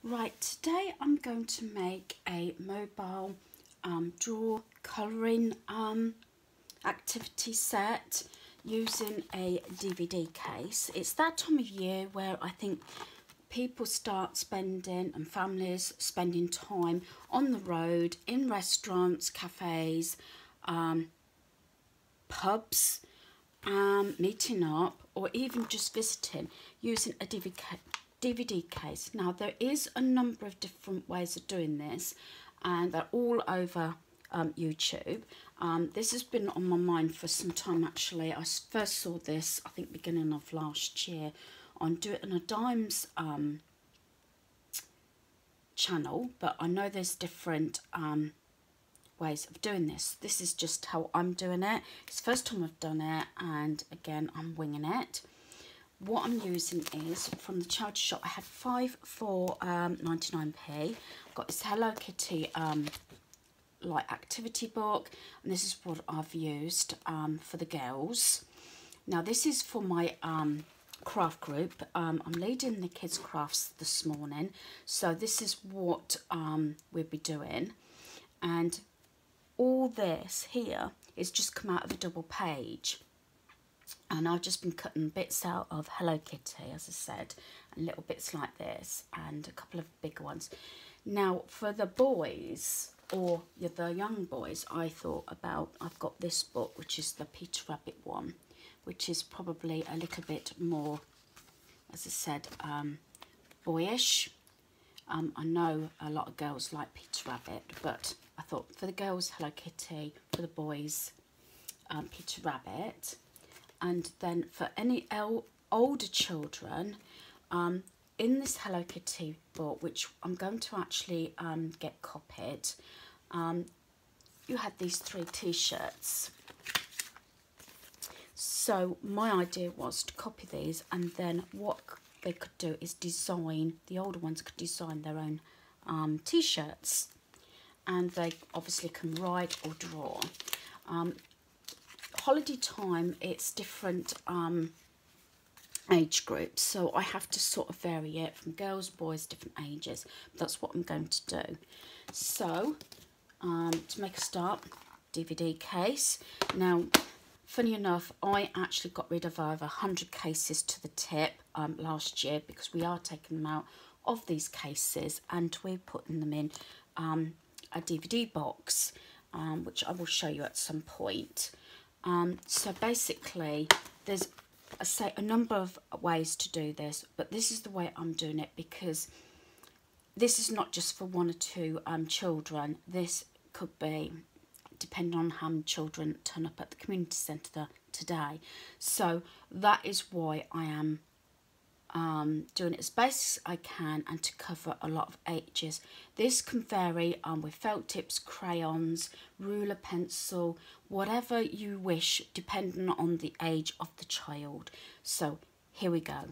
Right, today I'm going to make a mobile draw colouring activity set using a DVD case. It's that time of year where I think people start spending, and families spending time on the road, in restaurants, cafes, pubs, meeting up, or even just visiting using a DVD case. Now there is a number of different ways of doing this, and they're all over YouTube. This has been on my mind for some time actually. I first saw this I think beginning of last year on Do It on a Dime's channel, but I know there's different ways of doing this. This is just how I'm doing it. It's the first time I've done it, and again I'm winging it. What I'm using is from the charity shop. I had 5 for 99p. I've got this Hello Kitty like activity book, and this is what I've used for the girls. Now this is for my craft group. I'm leading the kids crafts this morning, so this is what we'll be doing. And all this here is just come out of a double page, and I've just been cutting bits out of Hello Kitty, as I said, and little bits like this, and a couple of bigger ones. Now for the boys, or the young boys, I thought about, I've got this book which is the Peter Rabbit one, which is probably a little bit more, as I said, boyish. I know a lot of girls like Peter Rabbit, but I thought for the girls Hello Kitty, for the boys Peter Rabbit. And then for any older children, in this Hello Kitty book, which I'm going to actually get copied, you had these 3 t-shirts. So my idea was to copy these, and then what they could do is design, the older ones could design their own t-shirts, and they obviously can write or draw. Holiday time, it's different age groups, so I have to sort of vary it from girls, boys, different ages. That's what I'm going to do. So to make a start, DVD case. Now funny enough, I actually got rid of over 100 cases to the tip last year, because we are taking them out of these cases and we're putting them in a DVD box, which I will show you at some point. So basically there's a number of ways to do this, but this is the way I'm doing it, because this is not just for 1 or 2 children. This could be, depending on how many children turn up at the community centre today. So that is why I am doing it as best as I can, and to cover a lot of ages. This can vary with felt tips, crayons, ruler, pencil, whatever you wish, depending on the age of the child. So here we go.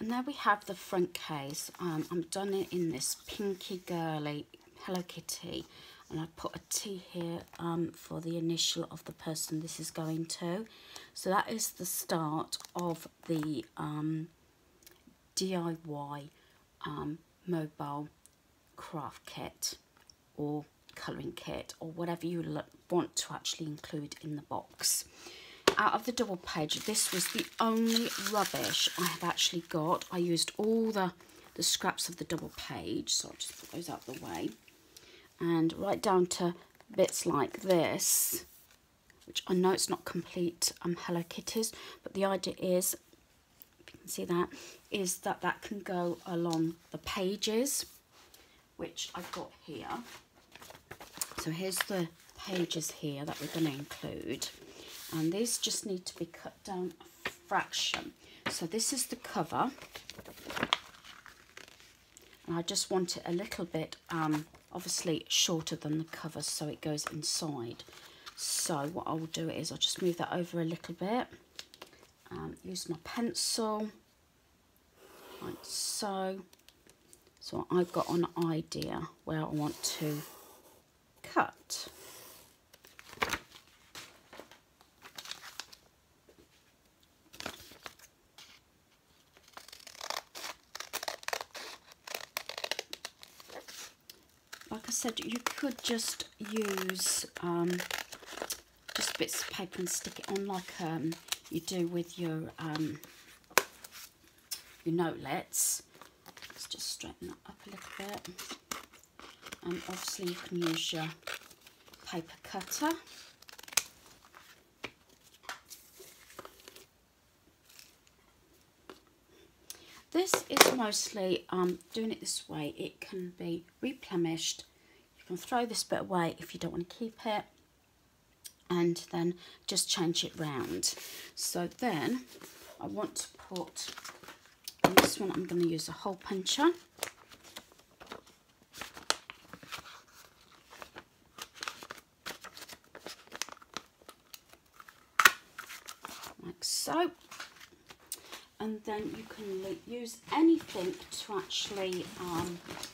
and there we have the front case. I've done it in this pinky girly Hello Kitty, and I put a T here for the initial of the person this is going to. So that is the start of the DIY mobile craft kit or colouring kit, or whatever you want to actually include in the box. Out of the double page, this was the only rubbish I have actually got. I used all the scraps of the double page, so I'll just put those out of the way. And right down to bits like this, which I know it's not complete Hello Kitties, but the idea is, if you can see that, is that that can go along the pages, which I've got here. So here's the pages here that we're going to include. And these just need to be cut down a fraction. So this is the cover. And I just want it a little bit, obviously shorter than the cover, so it goes inside. So what I will do is I'll just move that over a little bit. Use my pencil, like so. So I've got an idea where I want to cut. Like I said, you could just use just bits of paper and stick it on like you do with your notelets. Let's just straighten that up a little bit. And obviously you can use your paper cutter. This is mostly, doing it this way, it can be replenished. You can throw this bit away if you don't want to keep it, and then just change it round. So then I want to put, on this one I'm going to use a hole puncher. Like so. And then you can use anything to actually,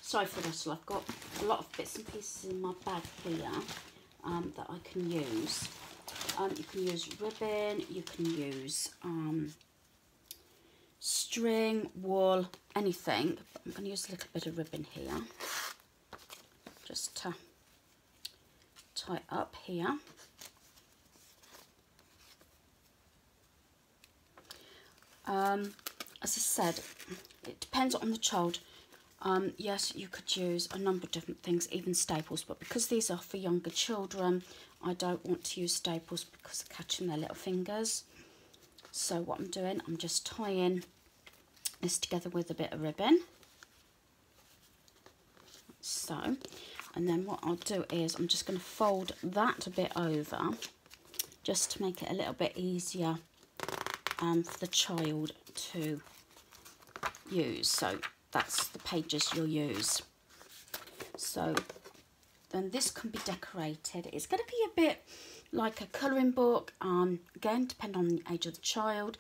sorry for this, I've got a lot of bits and pieces in my bag here that I can use. You can use ribbon, you can use string, wool, anything. But I'm going to use a little bit of ribbon here, just to tie up here. As I said, it depends on the child. Yes, you could use a number of different things, even staples, but because these are for younger children, I don't want to use staples because they're catching their little fingers. So what I'm doing, I'm just tying this together with a bit of ribbon. So, and then what I'll do is I'm just going to fold that a bit over, just to make it a little bit easier for the child to use. So that's the pages you'll use. So then this can be decorated. It's going to be a bit like a colouring book. Again, depending on the age of the child.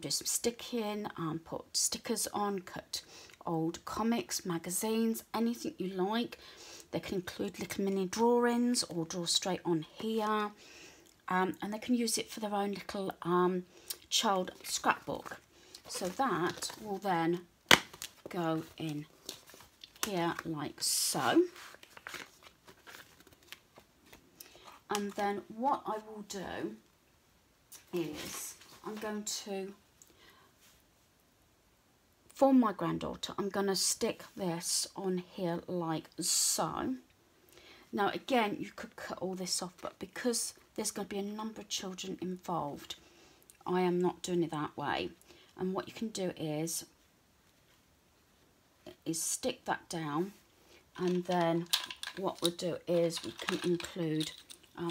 Do some sticking, put stickers on, cut old comics, magazines, anything you like. They can include little mini drawings or draw straight on here. And they can use it for their own little child scrapbook. So that will then go in here like so. And then what I will do is I'm going to, for my granddaughter, I'm going to stick this on here like so. Now again, you could cut all this off, but because there's going to be a number of children involved, I am not doing it that way. And what you can do is stick that down, and then what we'll do is we can include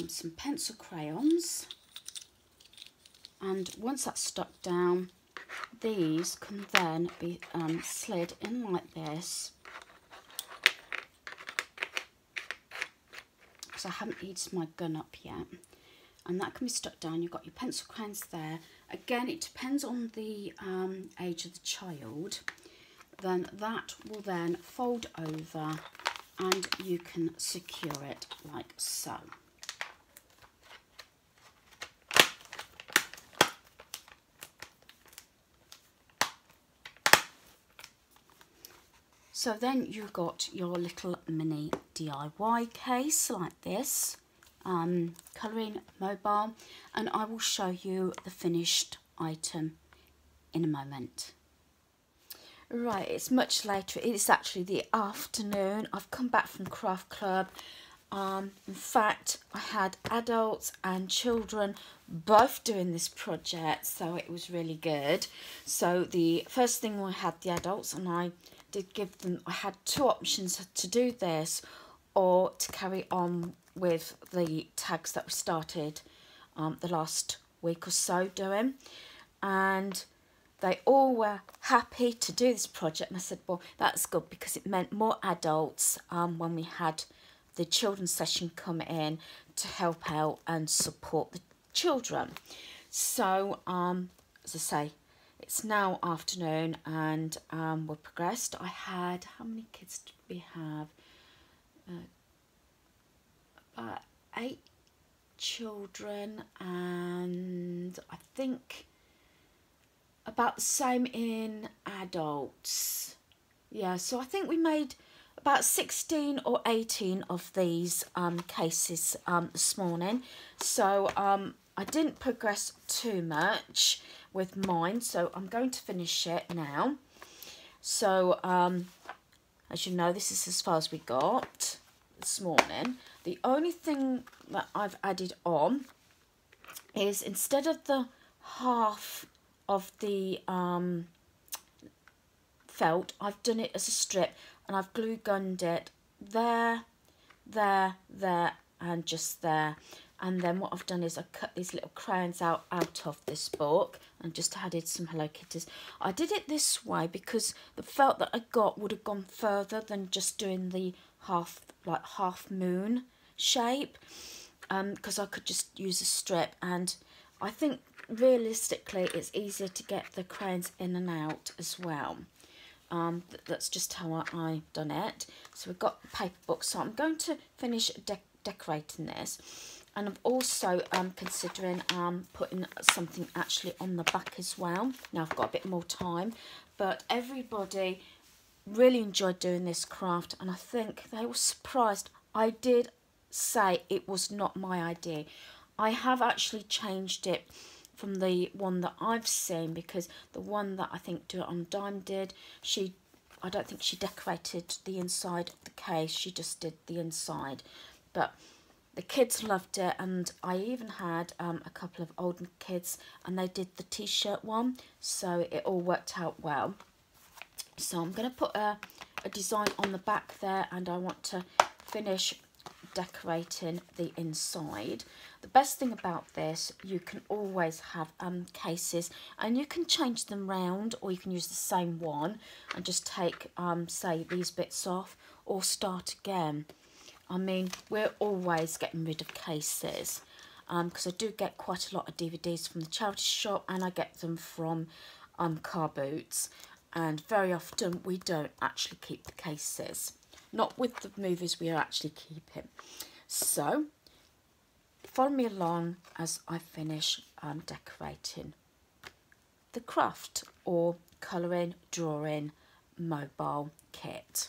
some pencil crayons, and once that's stuck down, these can then be slid in like this. So I haven't heated my gun up yet. and that can be stuck down. You've got your pencil crayons there. Again, it depends on the age of the child. Then that will then fold over and you can secure it like so. So then you've got your little mini DIY case like this, colouring mobile, and I will show you the finished item in a moment. Right, it's much later. It's actually the afternoon. I've come back from Craft Club. In fact, I had adults and children both doing this project, so it was really good. So the first thing, we had the adults, and I did give them, I had two options to do this or to carry on with the tags that we started the last week or so doing, and they all were happy to do this project. And I said, well, that's good, because it meant more adults when we had the children's session come in to help out and support the children. So as I say, it's now afternoon and we're progressed. I had, how many kids did we have? About 8 children, and I think about the same in adults. Yeah, so I think we made about 16 or 18 of these cases this morning. So I didn't progress too much with mine, so I'm going to finish it now. So as you know, this is as far as we got this morning. The only thing that I've added on is, instead of the half of the felt, I've done it as a strip, and I've glue gunned it there, there, there, and just there. And then what I've done is I cut these little crayons out of this book and just added some Hello Kitties. I did it this way because the felt that I got would have gone further than just doing the half moon shape, because I could just use a strip, and I think realistically it's easier to get the crayons in and out as well. That's just how I've done it. So we've got the paper book, so I'm going to finish decorating this, and I'm also considering putting something actually on the back as well. Now I've got a bit more time, but everybody really enjoyed doing this craft, and I think they were surprised. I did say it was not my idea. I have actually changed it from the one that I've seen, because the one that I think Do It On Dime did, I don't think she decorated the inside of the case, she just did the inside. But the kids loved it, and I even had a couple of older kids, and they did the t-shirt one, so it all worked out well. So I'm going to put a design on the back there, and I want to finish decorating the inside. The best thing about this, you can always have cases, and you can change them round, or you can use the same one and just take say these bits off or start again. I mean, we're always getting rid of cases, because I do get quite a lot of DVDs from the charity shop, and I get them from Car Boots, and very often we don't actually keep the cases. Not with the movies we are actually keeping. So follow me along as I finish decorating the craft or colouring, drawing mobile kit.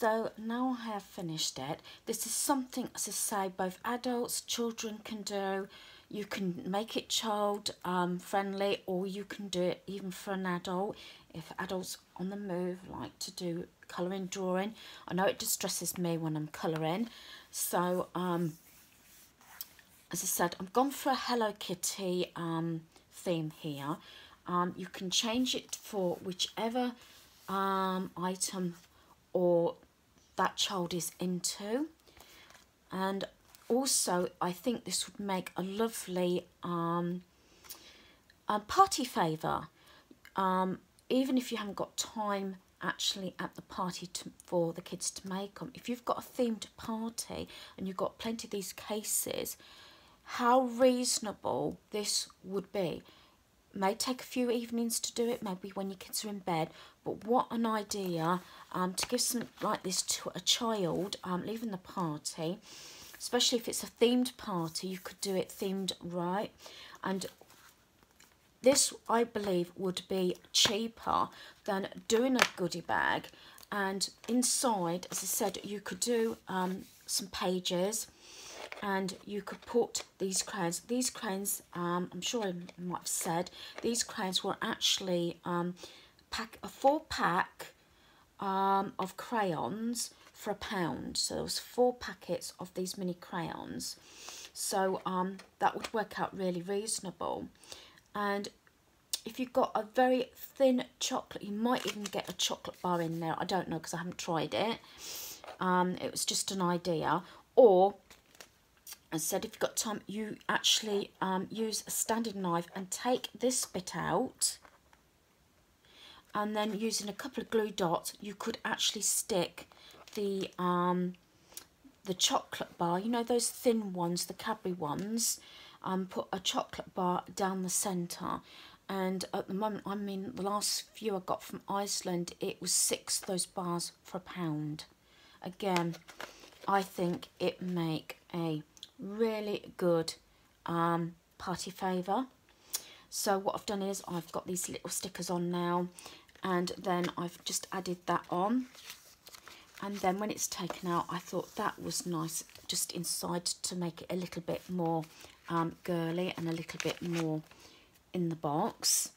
So now I have finished it. This is something, as I say, both adults, children can do. You can make it child friendly, or you can do it even for an adult if adults on the move like to do colouring, drawing. I know it distresses me when I'm colouring, so as I said, I've gone for a Hello Kitty theme here. You can change it for whichever item or that child is into, and also I think this would make a lovely party favour, even if you haven't got time actually at the party for the kids to make them. If you've got a themed party and you've got plenty of these cases, how reasonable this would be. May take a few evenings to do it, maybe when your kids are in bed, but what an idea to give something like this to a child leaving the party, especially if it's a themed party. You could do it themed right, and this I believe would be cheaper than doing a goodie bag. And inside, as I said, you could do some pages, and you could put these crayons. These crayons, I'm sure I might have said, these crayons were actually a 4-pack of crayons for £1. So there was 4 packets of these mini crayons. So that would work out really reasonable. And if you've got a very thin chocolate, you might even get a chocolate bar in there. I don't know because I haven't tried it. It was just an idea. Or, as I said, if you've got time, you actually use a standing knife and take this bit out, and then using a couple of glue dots, you could actually stick the chocolate bar, you know, those thin ones, the Cadbury ones, put a chocolate bar down the centre. And at the moment, I mean, the last few I got from Iceland, it was 6 of those bars for £1. Again, I think it make a really good party favour. So what I've done is I've got these little stickers on now, and then I've just added that on. And then when it's taken out, I thought that was nice just inside to make it a little bit more girly and a little bit more in the box.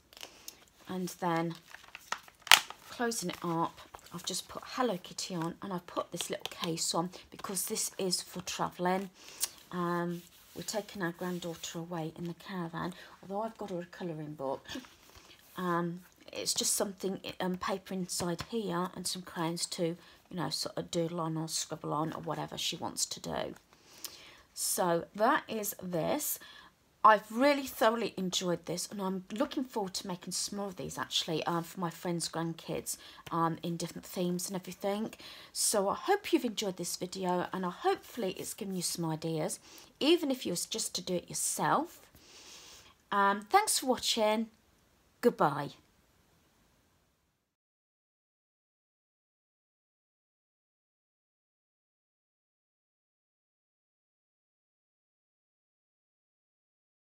And then closing it up, I've just put Hello Kitty on, and I've put this little case on because this is for travelling. We're taking our granddaughter away in the caravan, although I've got her a colouring book. It's just something, paper inside here and some crayons to, you know, sort of doodle on or scribble on or whatever she wants to do. So that is this. I've really thoroughly enjoyed this, and I'm looking forward to making some more of these actually for my friends' grandkids in different themes and everything. So I hope you've enjoyed this video, and hopefully it's given you some ideas, even if you was just to do it yourself. Thanks for watching. Goodbye.